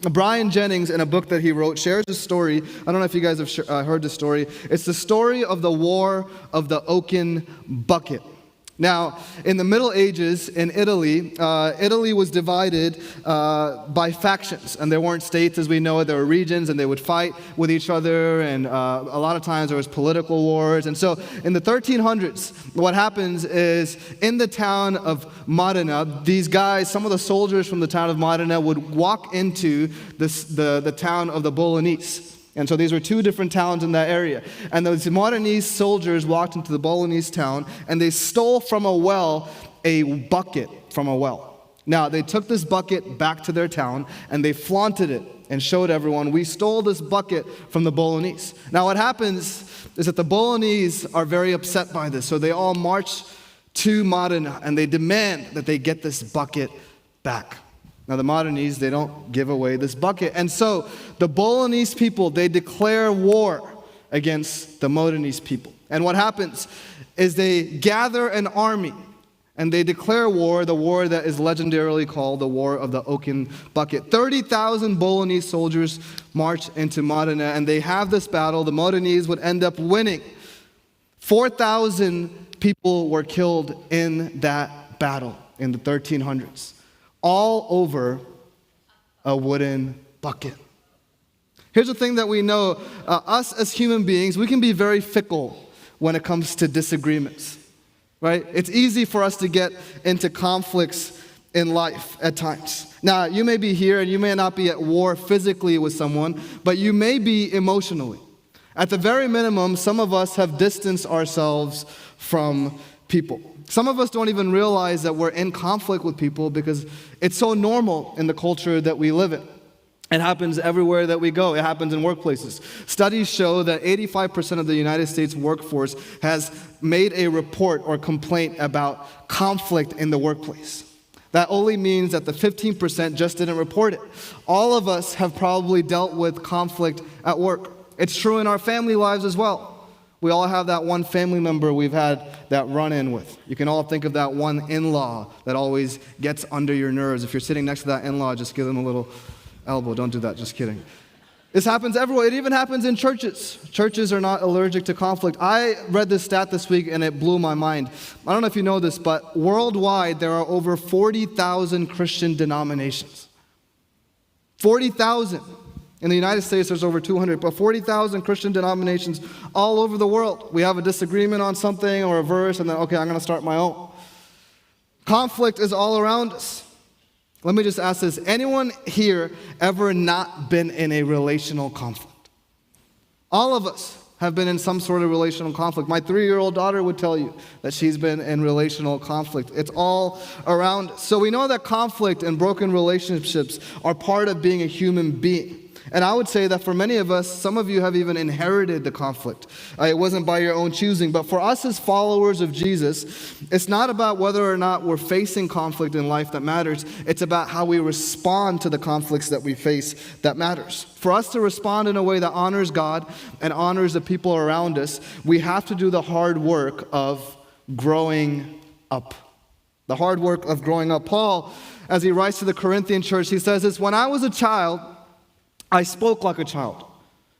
Brian Jennings, in a book that he wrote, shares a story. I don't know if you guys have heard the story. It's the story of the War of the Oaken Bucket. Now, in the Middle Ages in Italy, Italy was divided by factions. And there weren't states as we know it. There were regions, and they would fight with each other. And a lot of times there was political wars. And so in the 1300s, what happens is in the town of Modena, these guys, some of the soldiers from the town of Modena would walk into the town of the Bolognese. And so these were two different towns in that area. And those Modenese soldiers walked into the Bolognese town, and they stole from a well a bucket from a well. Now, they took this bucket back to their town, and they flaunted it and showed everyone, we stole this bucket from the Bolognese. Now, what happens is that the Bolognese are very upset by this, so they all march to Modena, and they demand that they get this bucket back. Now, the Modenese, they don't give away this bucket. And so the Bolognese people, they declare war against the Modenese people. And what happens is they gather an army and they declare war, the war that is legendarily called the War of the Oaken Bucket. 30,000 Bolognese soldiers march into Modena, and they have this battle. The Modenese would end up winning. 4,000 people were killed in that battle in the 1300s. All over a wooden bucket. Here's the thing that we know. Us as human beings, we can be very fickle when it comes to disagreements, right? It's easy for us to get into conflicts in life at times. Now, you may be here and you may not be at war physically with someone, but you may be emotionally. At the very minimum, some of us have distanced ourselves from people. Some of us don't even realize that we're in conflict with people because it's so normal in the culture that we live in. It happens everywhere that we go. It happens in workplaces. Studies show that 85% of the United States workforce has made a report or complaint about conflict in the workplace. That only means that the 15% just didn't report it. All of us have probably dealt with conflict at work. It's true in our family lives as well. We all have that one family member we've had that run-in with. You can all think of that one in-law that always gets under your nerves. If you're sitting next to that in-law, just give them a little elbow. Don't do that, just kidding. This happens everywhere. It even happens in churches. Churches are not allergic to conflict. I read this stat this week and it blew my mind. I don't know if you know this, but worldwide there are over 40,000 Christian denominations. 40,000. In the United States, there's over 200, but 40,000 Christian denominations all over the world. We have a disagreement on something or a verse, and then, okay, I'm going to start my own. Conflict is all around us. Let me just ask this. Anyone here ever not been in a relational conflict? All of us have been in some sort of relational conflict. My 3-year-old daughter would tell you that she's been in relational conflict. It's all around us. So we know that conflict and broken relationships are part of being a human being. And I would say that for many of us, some of you have even inherited the conflict. It wasn't by your own choosing. But for us as followers of Jesus, it's not about whether or not we're facing conflict in life that matters. It's about how we respond to the conflicts that we face that matters. For us to respond in a way that honors God and honors the people around us, we have to do the hard work of growing up. The hard work of growing up. Paul, as he writes to the Corinthian church, he says this, when I was a child, I spoke like a child.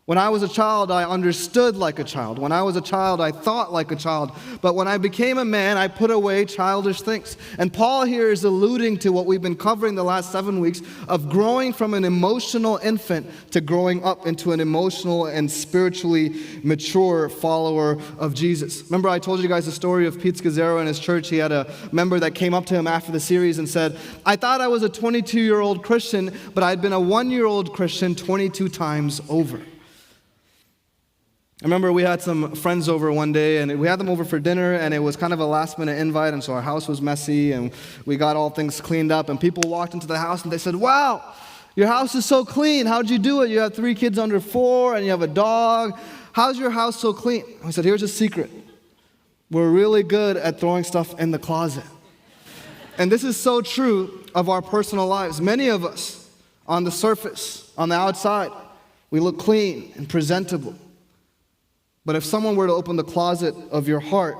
When I was a child, I understood like a child. When I was a child, I thought like a child. But when I became a man, I put away childish things. And Paul here is alluding to what we've been covering the last 7 weeks of growing from an emotional infant to growing up into an emotional and spiritually mature follower of Jesus. Remember I told you guys the story of Pete Scazzaro in his church. He had a member that came up to him after the series and said, I thought I was a 22-year-old Christian, but I'd been a 1-year-old Christian 22 times over. I remember we had some friends over one day, and we had them over for dinner, and it was kind of a last-minute invite, and so our house was messy, and we got all things cleaned up, and people walked into the house, and they said, wow, your house is so clean. How'd you do it? You have 3 kids under 4, and you have a dog. How's your house so clean? I said, here's a secret. We're really good at throwing stuff in the closet. And this is so true of our personal lives. Many of us, on the surface, on the outside, we look clean and presentable. But if someone were to open the closet of your heart,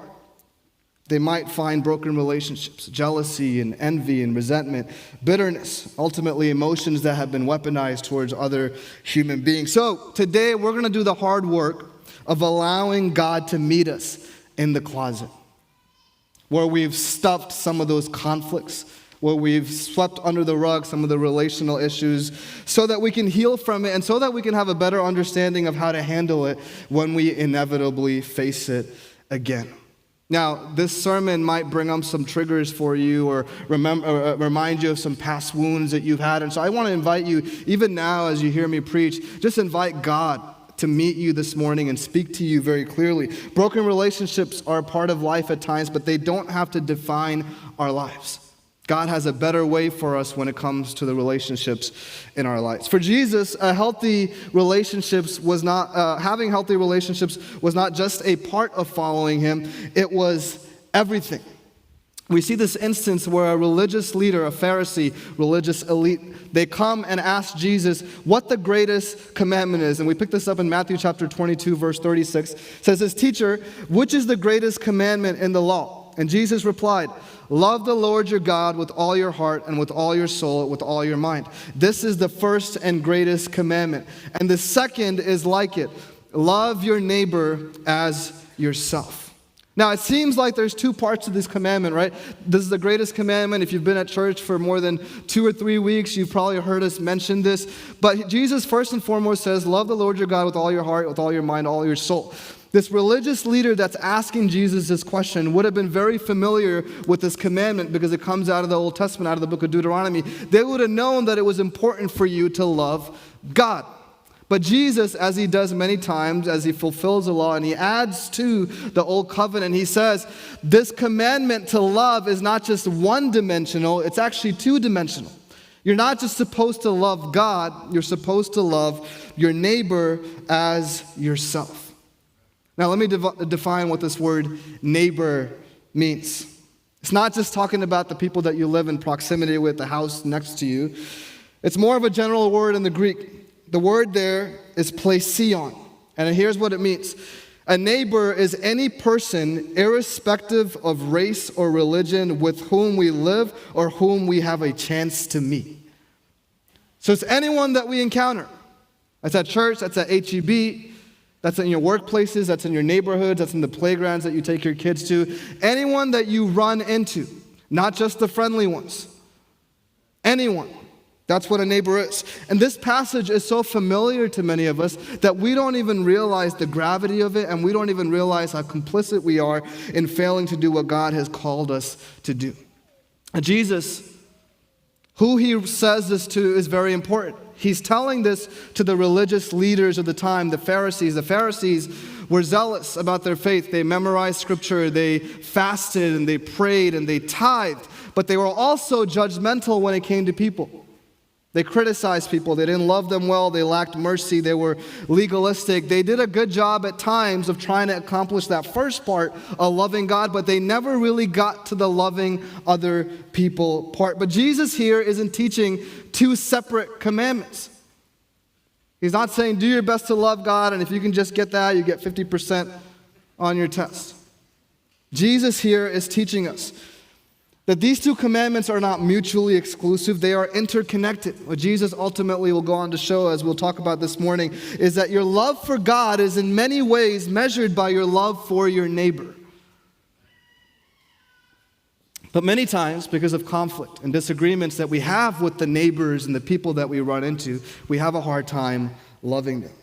They might find broken relationships, jealousy and envy and resentment, bitterness, ultimately emotions that have been weaponized towards other human beings. So today we're going to do the hard work of allowing God to meet us in the closet, where we've stuffed some of those conflicts, where we've swept under the rug some of the relational issues, so that we can heal from it and so that we can have a better understanding of how to handle it when we inevitably face it again. Now, this sermon might bring up some triggers for you or remind you of some past wounds that you've had. And so I want to invite you, even now as you hear me preach, just invite God to meet you this morning and speak to you very clearly. Broken relationships are a part of life at times, but they don't have to define our lives. God has a better way for us when it comes to the relationships in our lives. For Jesus, having healthy relationships was not just a part of following him, it was everything. We see this instance where a religious leader, a Pharisee, religious elite, they come and ask Jesus what the greatest commandment is. And we pick this up in Matthew chapter 22, verse 36. It says this, "Teacher, which is the greatest commandment in the law?" And Jesus replied, "Love the Lord your God with all your heart and with all your soul, with all your mind. This is the first and greatest commandment. And the second is like it. Love your neighbor as yourself." Now, it seems like there's two parts to this commandment, right? This is the greatest commandment. If you've been at church for more than 2 or 3 weeks, you've probably heard us mention this. But Jesus, first and foremost, says, love the Lord your God with all your heart, with all your mind, all your soul. This religious leader that's asking Jesus this question would have been very familiar with this commandment because it comes out of the Old Testament, out of the book of Deuteronomy. They would have known that it was important for you to love God. But Jesus, as he does many times, as he fulfills the law and he adds to the old covenant, he says, this commandment to love is not just one-dimensional, it's actually two-dimensional. You're not just supposed to love God, you're supposed to love your neighbor as yourself. Now, let me define what this word neighbor means. It's not just talking about the people that you live in proximity with, the house next to you. It's more of a general word in the Greek. The word there is plesion, and here's what it means. A neighbor is any person, irrespective of race or religion, with whom we live or whom we have a chance to meet. So it's anyone that we encounter. That's at church, that's at HEB, that's in your workplaces, that's in your neighborhoods, that's in the playgrounds that you take your kids to. Anyone that you run into, not just the friendly ones. Anyone. That's what a neighbor is. And this passage is so familiar to many of us that we don't even realize the gravity of it, and we don't even realize how complicit we are in failing to do what God has called us to do. And Jesus, who he says this to, is very important. He's telling this to the religious leaders of the time, the Pharisees. The Pharisees were zealous about their faith. They memorized scripture, they fasted, and they prayed, and they tithed. But they were also judgmental when it came to people. They criticized people. They didn't love them well. They lacked mercy. They were legalistic. They did a good job at times of trying to accomplish that first part of loving God, but they never really got to the loving other people part. But Jesus here isn't teaching two separate commandments. He's not saying do your best to love God, and if you can just get that, you get 50% on your test. Jesus here is teaching us that these two commandments are not mutually exclusive, they are interconnected. What Jesus ultimately will go on to show, as we'll talk about this morning, is that your love for God is in many ways measured by your love for your neighbor. But many times, because of conflict and disagreements that we have with the neighbors and the people that we run into, we have a hard time loving them.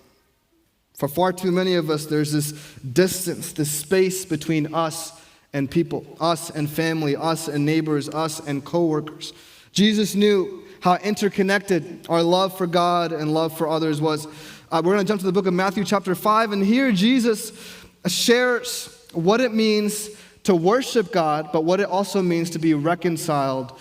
For far too many of us, there's this distance, this space between us and people, us and family, us and neighbors, us and coworkers. Jesus knew how interconnected our love for God and love for others was. We're going to jump to the book of Matthew chapter 5, and here Jesus shares what it means to worship God, but what it also means to be reconciled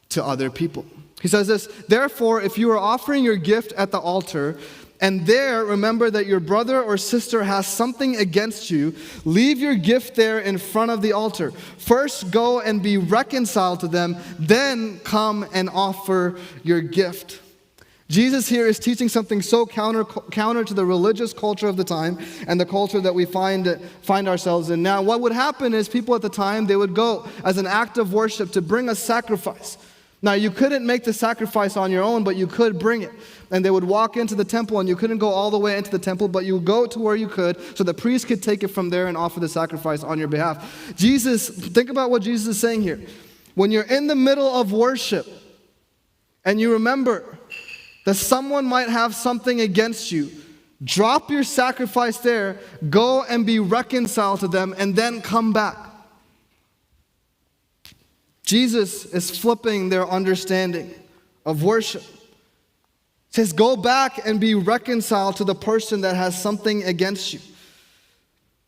to other people. He says this, "Therefore, if you are offering your gift at the altar, and there remember that your brother or sister has something against you, leave your gift there in front of the altar. First go and be reconciled to them, then come and offer your gift." Jesus here is teaching something so counter to the religious culture of the time and the culture that we find ourselves in now. What would happen is people at the time, they would go as an act of worship to bring a sacrifice. Now, you couldn't make the sacrifice on your own, but you could bring it. And they would walk into the temple, and you couldn't go all the way into the temple, but you would go to where you could so the priest could take it from there and offer the sacrifice on your behalf. Think about what Jesus is saying here. When you're in the middle of worship and you remember that someone might have something against you, drop your sacrifice there, go and be reconciled to them, and then come back. Jesus is flipping their understanding of worship. He says, go back and be reconciled to the person that has something against you.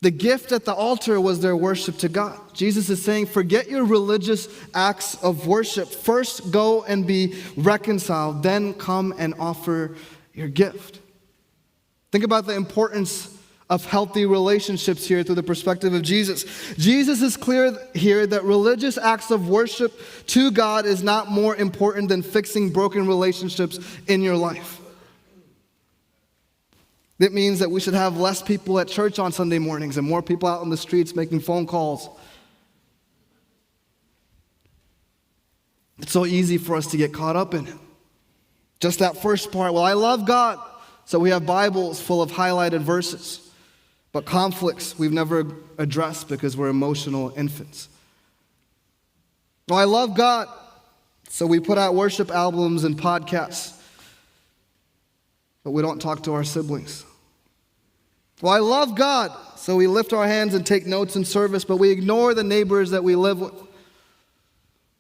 The gift at the altar was their worship to God. Jesus is saying, forget your religious acts of worship. First, go and be reconciled. Then come and offer your gift. Think about the importance of healthy relationships here through the perspective of Jesus. Jesus is clear here that religious acts of worship to God is not more important than fixing broken relationships in your life. That means that we should have less people at church on Sunday mornings and more people out on the streets making phone calls. It's so easy for us to get caught up in it. Just that first part, well, I love God. So we have Bibles full of highlighted verses. But conflicts we've never addressed because we're emotional infants. Well, I love God. So we put out worship albums and podcasts. But we don't talk to our siblings. Well, I love God, so we lift our hands and take notes in service, but we ignore the neighbors that we live with.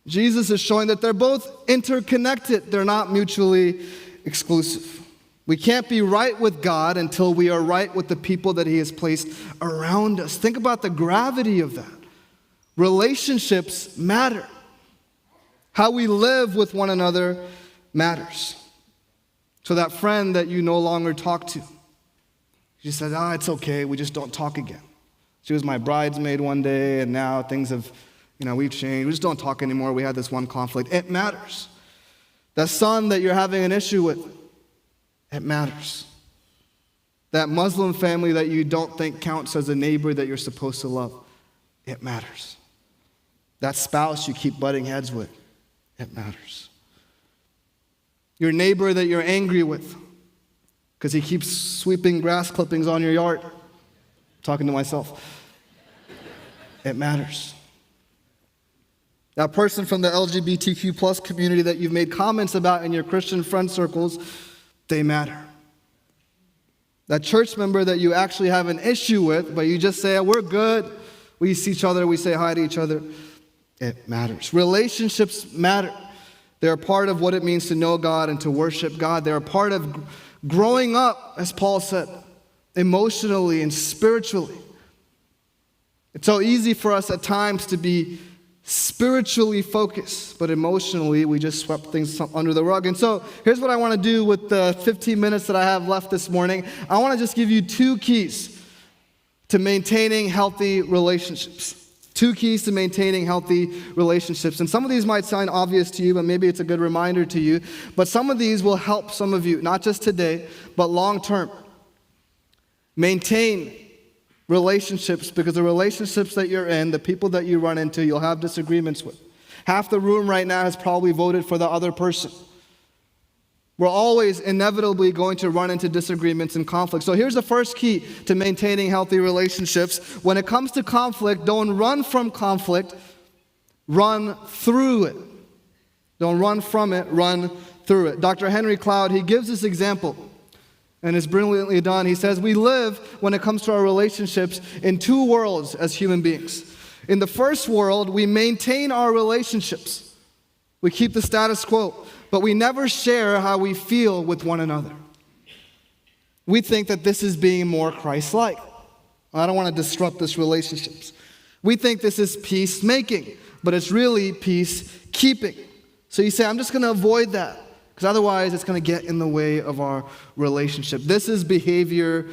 Jesus is showing that they're both interconnected. They're not mutually exclusive. We can't be right with God until we are right with the people that He has placed around us. Think about the gravity of that. Relationships matter. How we live with one another matters. So that friend that you no longer talk to, she said, it's okay, we just don't talk again. She was my bridesmaid one day, and now things have, we've changed. We just don't talk anymore. We had this one conflict. It matters. That son that you're having an issue with, it matters. That Muslim family that you don't think counts as a neighbor that you're supposed to love, it matters. That spouse you keep butting heads with, it matters. Your neighbor that you're angry with because he keeps sweeping grass clippings on your yard. Talking to myself. It matters. That person from the LGBTQ plus community that you've made comments about in your Christian friend circles, they matter. That church member that you actually have an issue with, but you just say, we're good. We see each other, we say hi to each other. It matters. Relationships matter. They're a part of what it means to know God and to worship God. They're a part of growing up, as Paul said, emotionally and spiritually. It's so easy for us at times to be spiritually focused, but emotionally we just swept things under the rug. And so here's what I want to do with the 15 minutes that I have left this morning. I want to just give you 2 keys to maintaining healthy relationships. 2 keys to maintaining healthy relationships. And some of these might sound obvious to you, but maybe it's a good reminder to you. But some of these will help some of you, not just today, but long term. Maintain relationships, because the relationships that you're in, the people that you run into, you'll have disagreements with. Half the room right now has probably voted for the other person. We're always inevitably going to run into disagreements and conflict. So here's the first key to maintaining healthy relationships. When it comes to conflict, don't run from conflict, run through it. Don't run from it, run through it. Dr. Henry Cloud, he gives this example, and it's brilliantly done. He says, we live, when it comes to our relationships, in 2 worlds as human beings. In the first world, we maintain our relationships. We keep the status quo. But we never share how we feel with one another. We think that this is being more Christ-like. I don't want to disrupt this relationships. We think this is peacemaking, but it's really peacekeeping. So you say, I'm just going to avoid that, because otherwise it's going to get in the way of our relationship. This is the behavior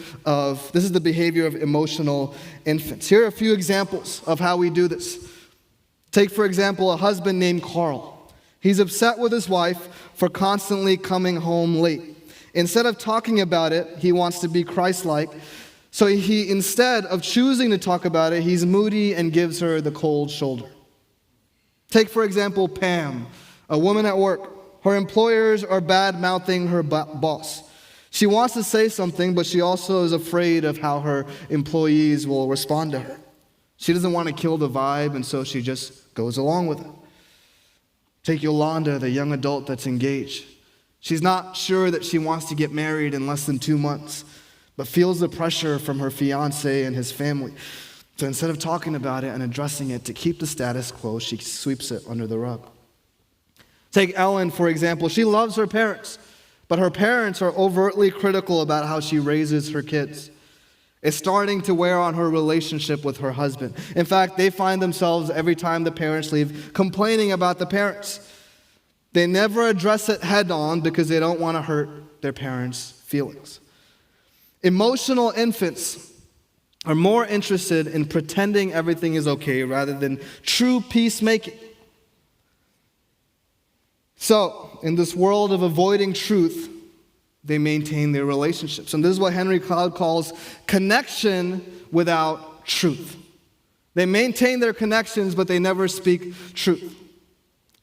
of emotional infants. Here are a few examples of how we do this. Take, for example, a husband named Carl. He's upset with his wife for constantly coming home late. Instead of talking about it, he wants to be Christ-like. So instead of choosing to talk about it, he's moody and gives her the cold shoulder. Take, for example, Pam, a woman at work. Her employers are bad-mouthing her boss. She wants to say something, but she also is afraid of how her employees will respond to her. She doesn't want to kill the vibe, and so she just goes along with it. Take Yolanda, the young adult that's engaged. She's not sure that she wants to get married in less than 2 months, but feels the pressure from her fiancé and his family. So instead of talking about it and addressing it to keep the status quo, she sweeps it under the rug. Take Ellen, for example. She loves her parents, but her parents are overtly critical about how she raises her kids. It's starting to wear on her relationship with her husband. In fact, they find themselves, every time the parents leave, complaining about the parents. They never address it head on because they don't want to hurt their parents' feelings. Emotional infants are more interested in pretending everything is okay rather than true peacemaking. So, in this world of avoiding truth, they maintain their relationships. And this is what Henry Cloud calls connection without truth. They maintain their connections, but they never speak truth.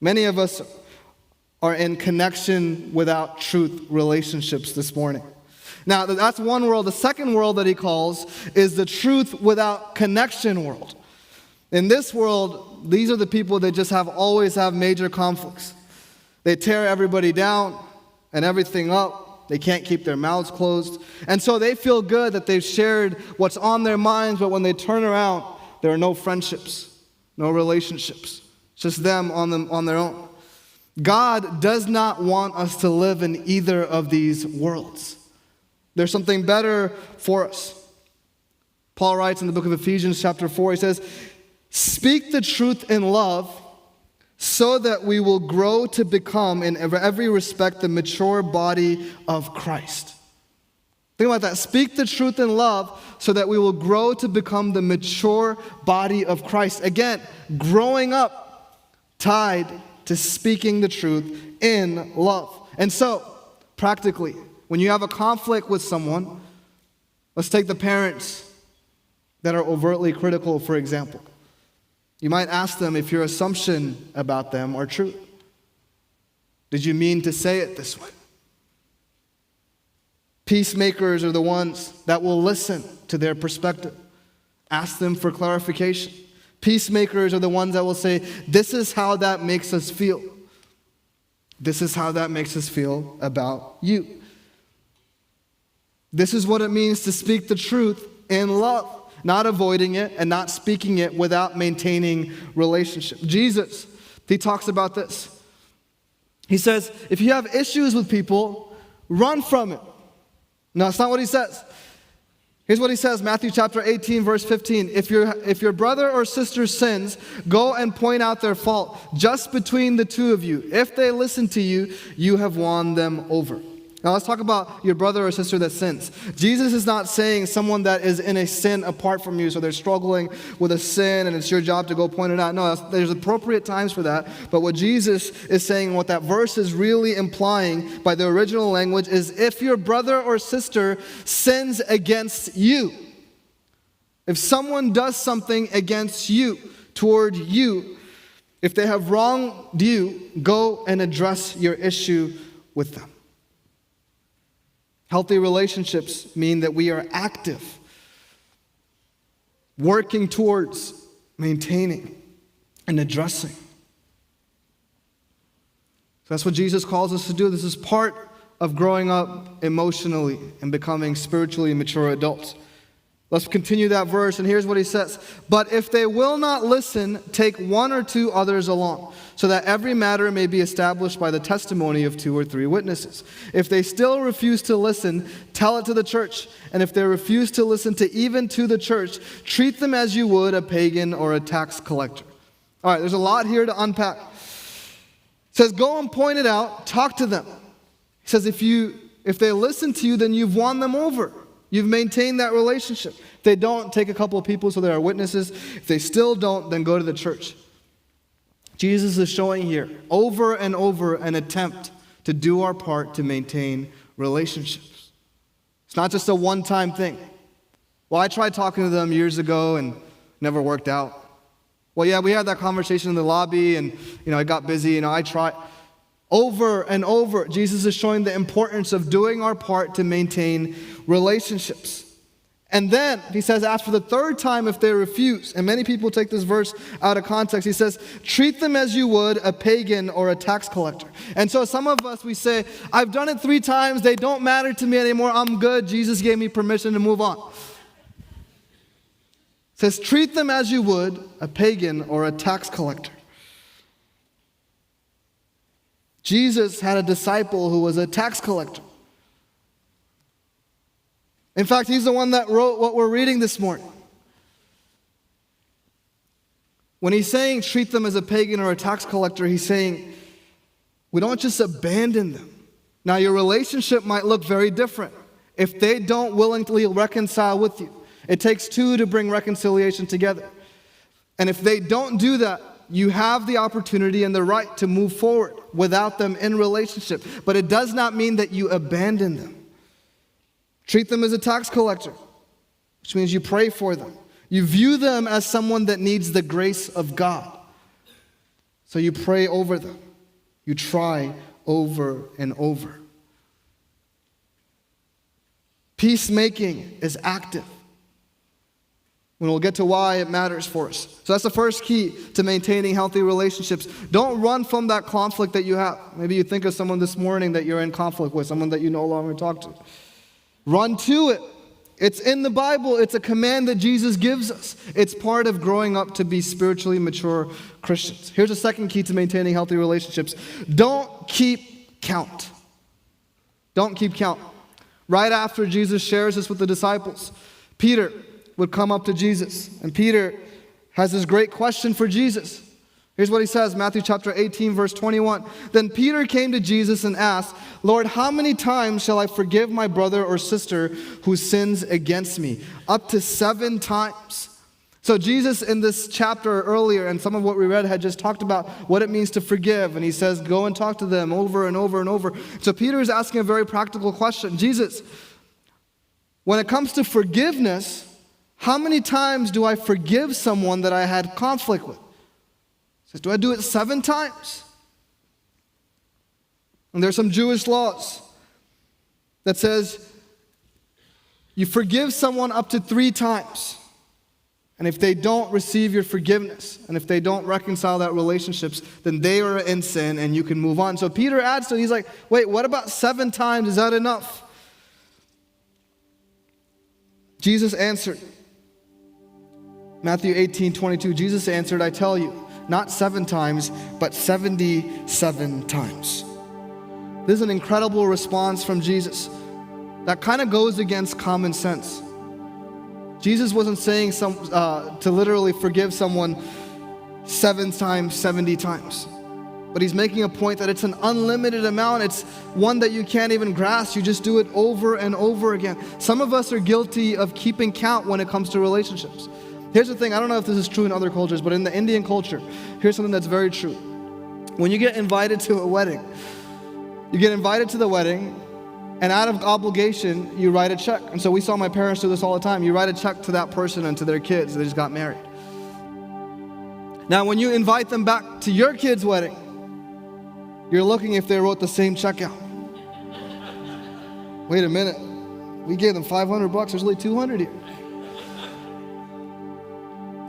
Many of us are in connection without truth relationships this morning. Now, that's one world. The second world that he calls is the truth without connection world. In this world, these are the people that just always have major conflicts. They tear everybody down and everything up. They can't keep their mouths closed. And so they feel good that they've shared what's on their minds, but when they turn around, there are no friendships, no relationships. It's just them on their own. God does not want us to live in either of these worlds. There's something better for us. Paul writes in the book of Ephesians chapter 4, he says, "Speak the truth in love, so that we will grow to become, in every respect, the mature body of Christ." Think about that. Speak the truth in love, so that we will grow to become the mature body of Christ. Again, growing up tied to speaking the truth in love. And so, practically, when you have a conflict with someone, let's take the parents that are overtly critical, for example. You might ask them if your assumption about them are true. Did you mean to say it this way? Peacemakers are the ones that will listen to their perspective. Ask them for clarification. Peacemakers are the ones that will say, this is how that makes us feel. This is how that makes us feel about you. This is what it means to speak the truth in love. Not avoiding it and not speaking it without maintaining relationship. Jesus, he talks about this. He says, if you have issues with people, run from it. No, that's not what he says. Here's what he says, Matthew chapter 18, verse 15. If your brother or sister sins, go and point out their fault just between the two of you. If they listen to you, you have won them over. Now let's talk about your brother or sister that sins. Jesus is not saying someone that is in a sin apart from you, so they're struggling with a sin and it's your job to go point it out. No, there's appropriate times for that. But what Jesus is saying, what that verse is really implying by the original language is if your brother or sister sins against you, if someone does something against you, toward you, if they have wronged you, go and address your issue with them. Healthy relationships mean that we are active, working towards maintaining and addressing. So that's what Jesus calls us to do. This is part of growing up emotionally and becoming spiritually mature adults. Let's continue that verse, and here's what he says. But if they will not listen, take one or two others along, so that every matter may be established by the testimony of 2 or 3 witnesses. If they still refuse to listen, tell it to the church. And if they refuse to listen even to the church, treat them as you would a pagan or a tax collector. All right, there's a lot here to unpack. It says, go and point it out, talk to them. He says, if they listen to you, then you've won them over. You've maintained that relationship. If they don't, take a couple of people so there are witnesses. If they still don't, then go to the church. Jesus is showing here over and over an attempt to do our part to maintain relationships. It's not just a one-time thing. Well, I tried talking to them years ago and never worked out. Well, yeah, we had that conversation in the lobby and, I got busy, I tried. Over and over, Jesus is showing the importance of doing our part to maintain relationships. And then, he says, after the third time, if they refuse, and many people take this verse out of context, he says, treat them as you would a pagan or a tax collector. And so some of us, we say, I've done it 3 times, they don't matter to me anymore, I'm good, Jesus gave me permission to move on. It says, treat them as you would a pagan or a tax collector. Jesus had a disciple who was a tax collector. In fact, he's the one that wrote what we're reading this morning. When he's saying treat them as a pagan or a tax collector, he's saying we don't just abandon them. Now, your relationship might look very different if they don't willingly reconcile with you. It takes 2 to bring reconciliation together. And if they don't do that, you have the opportunity and the right to move forward without them in relationship. But it does not mean that you abandon them. Treat them as a tax collector, which means you pray for them. You view them as someone that needs the grace of God. So you pray over them. You try over and over. Peacemaking is active. And we'll get to why it matters for us. So that's the first key to maintaining healthy relationships. Don't run from that conflict that you have. Maybe you think of someone this morning that you're in conflict with, someone that you no longer talk to. Run to it. It's in the Bible. It's a command that Jesus gives us. It's part of growing up to be spiritually mature Christians. Here's a second key to maintaining healthy relationships. Don't keep count. Don't keep count. Right after Jesus shares this with the disciples, Peter would come up to Jesus. And Peter has this great question for Jesus. Here's what he says, Matthew chapter 18, verse 21. Then Peter came to Jesus and asked, Lord, how many times shall I forgive my brother or sister who sins against me? Up to 7 times. So Jesus in this chapter earlier, and some of what we read had just talked about what it means to forgive. And he says, go and talk to them over and over and over. So Peter is asking a very practical question. Jesus, when it comes to forgiveness, how many times do I forgive someone that I had conflict with? He says, do I do it 7 times? And there's some Jewish laws that says you forgive someone up to 3 times. And if they don't receive your forgiveness, and if they don't reconcile that relationships, then they are in sin and you can move on. So Peter adds to it, he's like, wait, what about 7 times? Is that enough? Jesus answered, Matthew 18:22, Jesus answered, I tell you, not 7 times, but 77 times. This is an incredible response from Jesus that kind of goes against common sense. Jesus wasn't saying to literally forgive someone 7 times, 70 times. But he's making a point that it's an unlimited amount. It's one that you can't even grasp. You just do it over and over again. Some of us are guilty of keeping count when it comes to relationships. Here's the thing, I don't know if this is true in other cultures, but in the Indian culture, here's something that's very true. When you get invited to a wedding, you get invited to the wedding, and out of obligation, you write a check. And so we saw my parents do this all the time. You write a check to that person and to their kids. They just got married. Now, when you invite them back to your kid's wedding, you're looking if they wrote the same check out. Wait a minute. We gave them $500. There's only 200 here.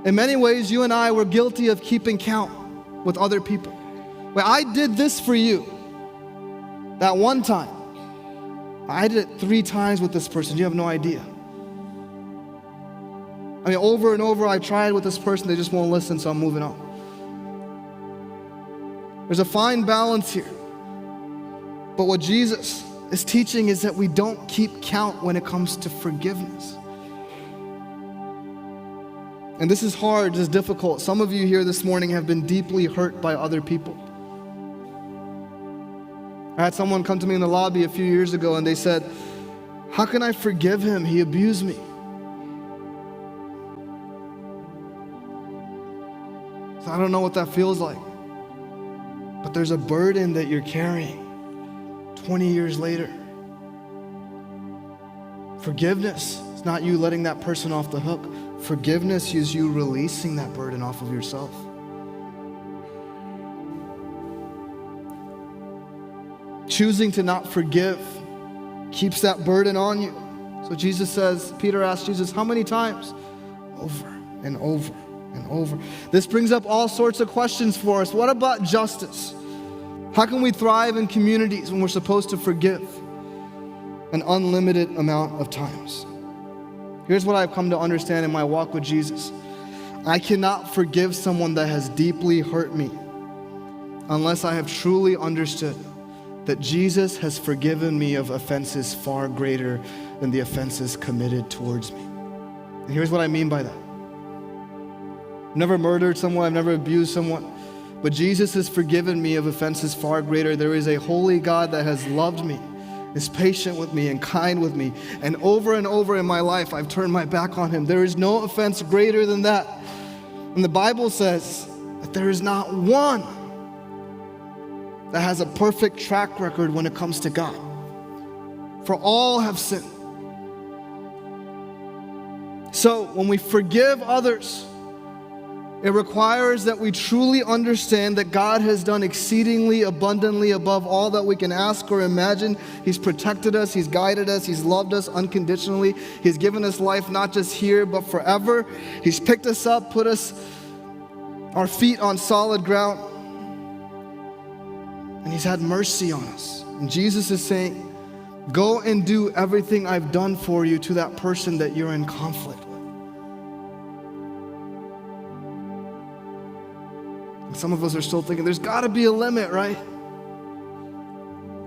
In many ways, you and I were guilty of keeping count with other people. Well, I did this for you that one time. I did it 3 times with this person. You have no idea. I mean, over and over I tried with this person. They just won't listen, so I'm moving on. There's a fine balance here. But what Jesus is teaching is that we don't keep count when it comes to forgiveness. And this is hard, this is difficult. Some of you here this morning have been deeply hurt by other people. I had someone come to me in the lobby a few years ago and they said, how can I forgive him? He abused me. So I don't know what that feels like. but there's a burden that you're carrying 20 years later. Forgiveness is not you letting that person off the hook. Forgiveness is you releasing that burden off of yourself. Choosing to not forgive keeps that burden on you. So Jesus says, Peter asked Jesus, how many times? Over and over and over. This brings up all sorts of questions for us. What about justice? How can we thrive in communities when we're supposed to forgive an unlimited amount of times? Here's what I've come to understand in my walk with Jesus. I cannot forgive someone that has deeply hurt me unless I have truly understood that Jesus has forgiven me of offenses far greater than the offenses committed towards me. And here's what I mean by that. I've never murdered someone, I've never abused someone, but Jesus has forgiven me of offenses far greater. There is a holy God that has loved me, is patient with me and kind with me. And over in my life, I've turned my back on him. There is no offense greater than that. And the Bible says that there is not one that has a perfect track record when it comes to God. For all have sinned. So when we forgive others, it requires that we truly understand that God has done exceedingly abundantly above all that we can ask or imagine. He's protected us, He's guided us, He's loved us unconditionally. He's given us life not just here but forever. He's picked us up, put our feet on solid ground. And He's had mercy on us. And Jesus is saying, go and do everything I've done for you to that person that you're in conflict with. And some of us are still thinking, there's got to be a limit, right?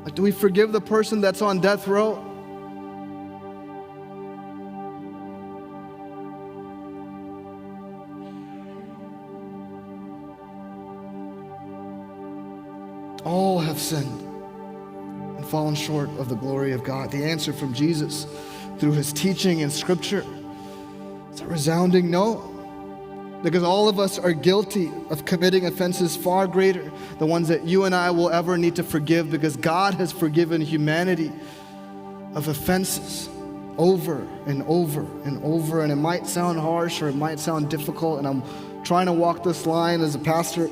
Like, do we forgive the person that's on death row? All have sinned and fallen short of the glory of God. The answer from Jesus through His teaching in Scripture is a resounding no. Because all of us are guilty of committing offenses far greater, the ones that you and I will ever need to forgive, because God has forgiven humanity of offenses over and over and over. And it might sound harsh or it might sound difficult, and I'm trying to walk this line as a pastor.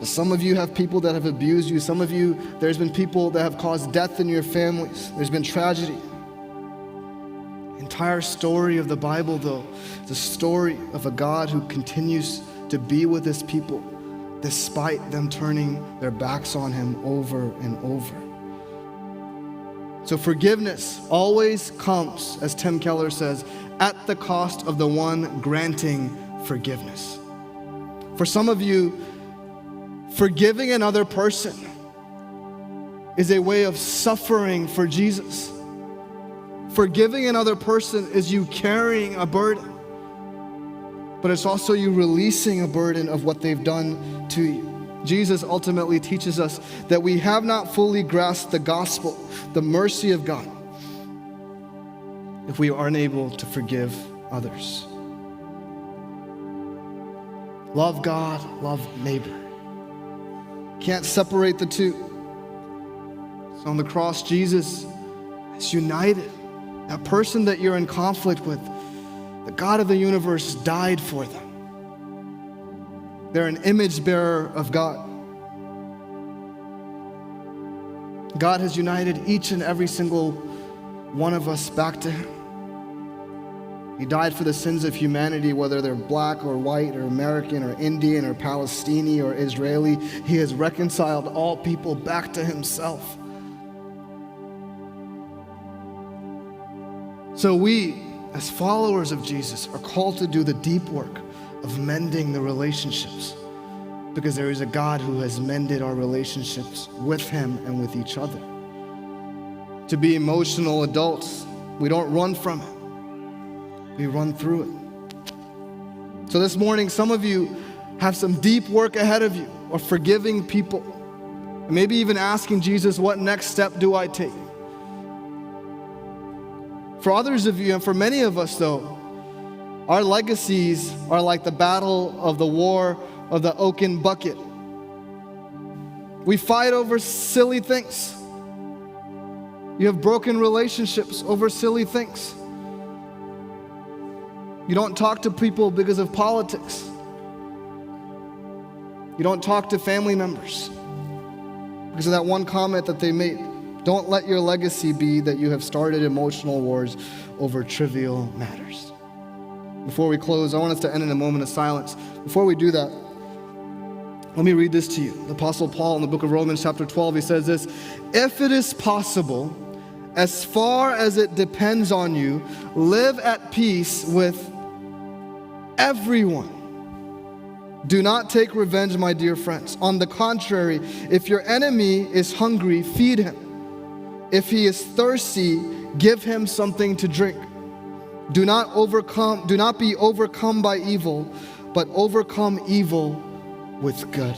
Some of you have people that have abused you. Some of you, there's been people that have caused death in your families. There's been tragedy. The entire story of the Bible, though, is a story of a God who continues to be with His people despite them turning their backs on Him over and over. So forgiveness always comes, as Tim Keller says, at the cost of the one granting forgiveness. For some of you, forgiving another person is a way of suffering for Jesus. Forgiving another person is you carrying a burden, but it's also you releasing a burden of what they've done to you. Jesus ultimately teaches us that we have not fully grasped the gospel, the mercy of God, if we are unable to forgive others. Love God, love neighbor. Can't separate the two. So on the cross, Jesus is united. That person that you're in conflict with, the God of the universe died for them. They're an image bearer of God. God has united each and every single one of us back to Him. He died for the sins of humanity, whether they're black or white or American or Indian or Palestinian or Israeli. He has reconciled all people back to Himself. So we, as followers of Jesus, are called to do the deep work of mending the relationships, because there is a God who has mended our relationships with Him and with each other. To be emotional adults, we don't run from it. We run through it. So this morning, some of you have some deep work ahead of you of forgiving people. And maybe even asking Jesus, what next step do I take? For others of you, and for many of us though, our legacies are like the battle of the war of the oaken bucket. We fight over silly things. You have broken relationships over silly things. You don't talk to people because of politics. You don't talk to family members because of that one comment that they made. Don't let your legacy be that you have started emotional wars over trivial matters. Before we close, I want us to end in a moment of silence. Before we do that, let me read this to you. The Apostle Paul in the book of Romans chapter 12, he says this: if it is possible, as far as it depends on you, live at peace with everyone. Do not take revenge, my dear friends. On the contrary, if your enemy is hungry, feed him. If he is thirsty, give him something to drink. Do not be overcome by evil, but overcome evil with good.